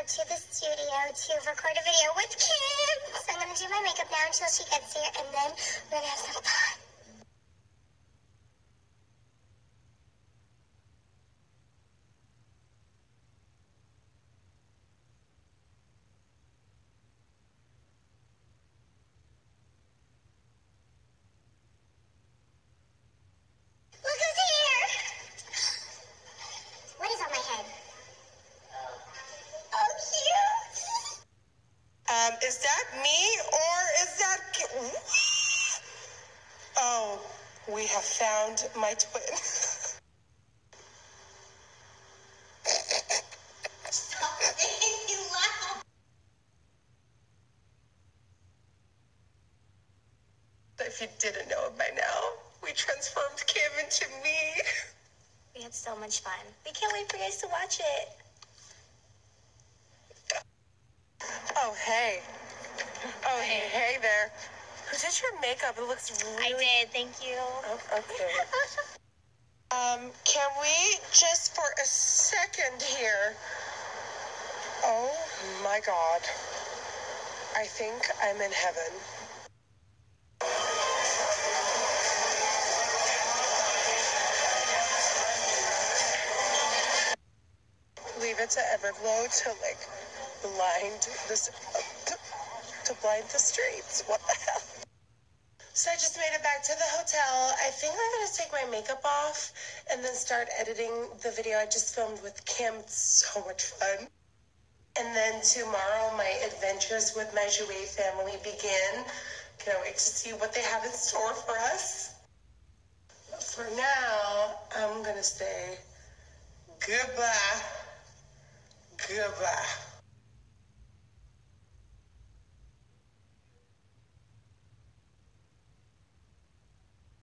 to the studio to record a video with Kim. So I'm going to do my makeup now until she gets here, and then we're going to have some fun. Look who's here! What is on my head? Oh, cute! Is that me or is that... Oh, we have found my twin. Stop making me laugh. If you didn't know it by now, we transformed Kim into me. We had so much fun. We can't wait for you guys to watch it. Oh, hey. Oh, hey there. Who did your makeup? It looks really... I did, thank you. Oh, okay. Can we just for a second here? Oh my God. I think I'm in heaven. Leave it to Everglow to like blind this to blind the streets. What the hell? So I just made it back to the hotel. I think I'm gonna take my makeup off and then start editing the video I just filmed with Kim. It's so much fun. And then tomorrow my adventures with my Jouet family begin. Can't wait to see what they have in store for us. But for now, I'm gonna say goodbye. Goodbye.